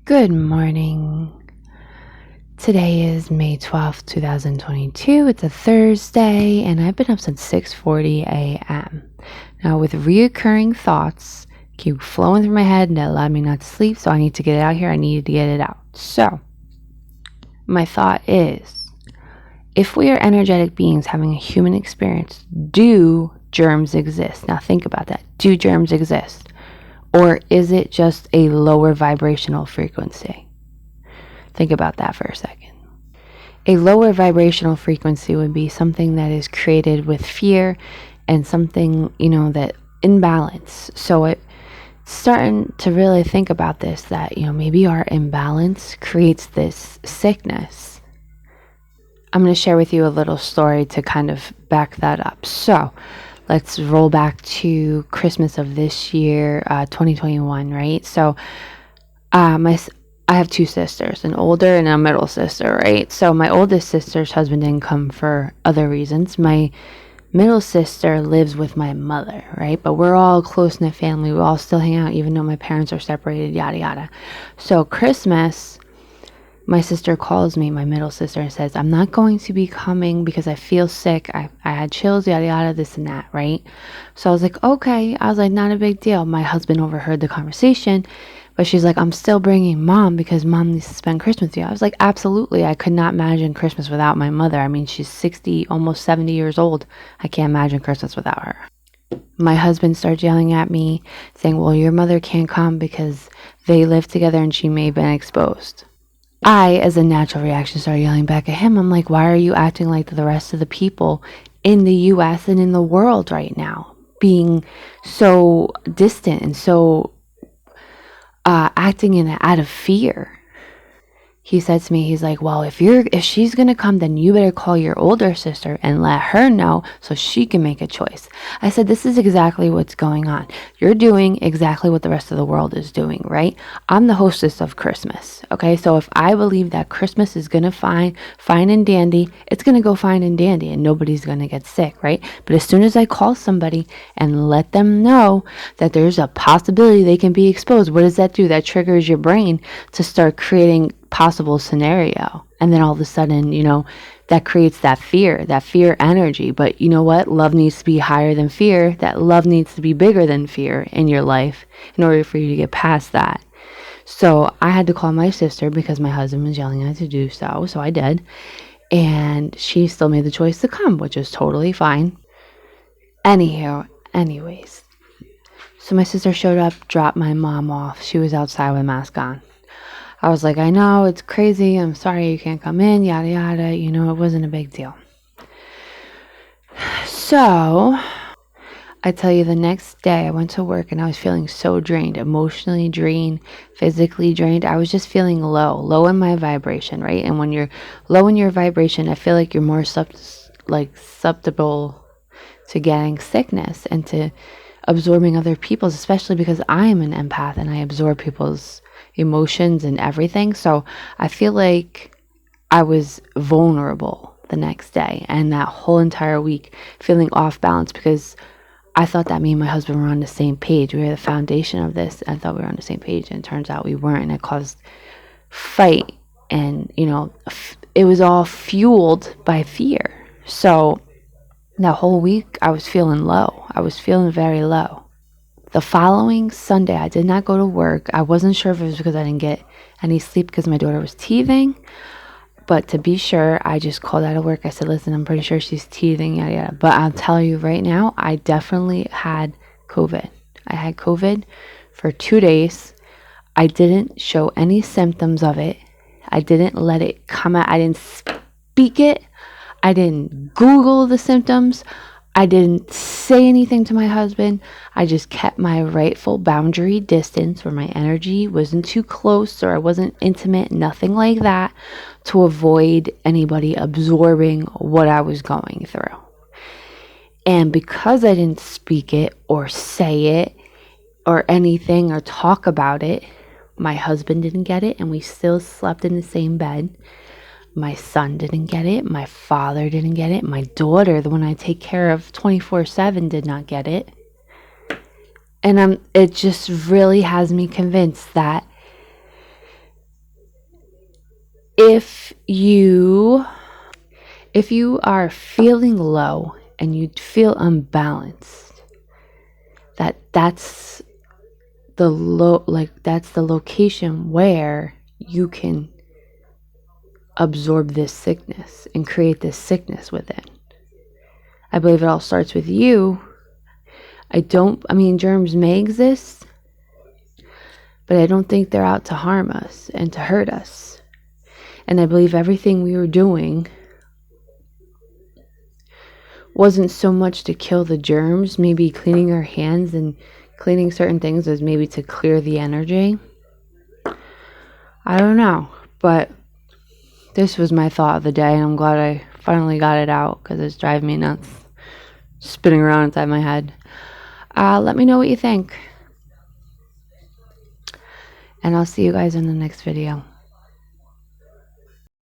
Good morning. Today is May 12th, 2022. It's a Thursday, and I've been up since 6:40 a.m. Now, with reoccurring thoughts keep flowing through my head and that allowed me not to sleep, so I need to get it out here. I needed to get it out. So, my thought is, if we are energetic beings having a human experience, do germs exist? Now, think about that. Do germs exist? Or is it just a lower vibrational frequency? Think about that for a second. A lower vibrational frequency would be something that is created with fear and something, that imbalance. So it's starting to really think about this, that, maybe our imbalance creates this sickness. I'm going to share with you a little story to kind of back that up. So let's roll back to Christmas of this year, 2021, right? So I have two sisters, an older and a middle sister, right? So my oldest sister's husband didn't come for other reasons. My middle sister lives with my mother, right? But we're all close-knit family. We all still hang out even though my parents are separated, yada, yada. So Christmas, my sister calls me, my middle sister, and says, I'm not going to be coming because I feel sick. I had chills, yada, yada, this and that, right? So I was like, okay. I was like, not a big deal. My husband overheard the conversation, but she's like, I'm still bringing mom because mom needs to spend Christmas with you. I was like, absolutely. I could not imagine Christmas without my mother. I mean, she's 60, almost 70 years old. I can't imagine Christmas without her. My husband starts yelling at me saying, well, your mother can't come because they live together and she may have been exposed. I, as a natural reaction, started yelling back at him. I'm like, why are you acting like the rest of the people in the U.S. and in the world right now, being so distant and so acting out of fear? He said to me, he's like, well, if she's going to come, then you better call your older sister and let her know so she can make a choice. I said, this is exactly what's going on. You're doing exactly what the rest of the world is doing, right? I'm the hostess of Christmas, okay? So if I believe that Christmas is going to fine and dandy, it's going to go fine and dandy and nobody's going to get sick, right? But as soon as I call somebody and let them know that there's a possibility they can be exposed, what does that do? That triggers your brain to start creating possible scenario, and then all of a sudden, that creates that fear energy. But you know what, love needs to be higher than fear. That love needs to be bigger than fear in your life in order for you to get past that. So I had to call my sister because my husband was yelling at me to do so I did, and she still made the choice to come, which is totally fine. Anyways, so my sister showed up, dropped my mom off. She was outside with a mask on. I was like, I know, it's crazy. I'm sorry you can't come in, yada, yada. It wasn't a big deal. So I tell you, the next day I went to work and I was feeling so drained, emotionally drained, physically drained. I was just feeling low in my vibration, right? And when you're low in your vibration, I feel like you're more susceptible to getting sickness and to absorbing other people's, especially because I'm an empath and I absorb people's emotions and everything. So I feel like I was vulnerable the next day and that whole entire week, feeling off balance, because I thought that me and my husband were on the same page. We were the foundation of this. I thought we were on the same page, and it turns out we weren't, and it caused fight. And it was all fueled by fear. So that whole week I was feeling low. I was feeling very low. The following Sunday, I did not go to work. I wasn't sure if it was because I didn't get any sleep because my daughter was teething. But to be sure, I just called out of work. I said, listen, I'm pretty sure she's teething, yada, yada. But I'll tell you right now, I definitely had COVID. I had COVID for 2 days. I didn't show any symptoms of it. I didn't let it come out. I didn't speak it. I didn't Google the symptoms. I didn't say anything to my husband. I just kept my rightful boundary distance where my energy wasn't too close or I wasn't intimate, nothing like that, to avoid anybody absorbing what I was going through. And because I didn't speak it or say it or anything or talk about it, my husband didn't get it and we still slept in the same bed. My son didn't get it. My father didn't get it. My daughter, the one I take care of 24/7, did not get it. And it just really has me convinced that if you are feeling low and you feel unbalanced, that's the location where you can absorb this sickness and create this sickness within. I believe it all starts with you. Germs may exist, but I don't think they're out to harm us and to hurt us. And I believe everything we were doing wasn't so much to kill the germs. Maybe cleaning our hands and cleaning certain things was maybe to clear the energy. I don't know, but this was my thought of the day, and I'm glad I finally got it out because it's driving me nuts, spinning around inside my head. Let me know what you think, and I'll see you guys in the next video.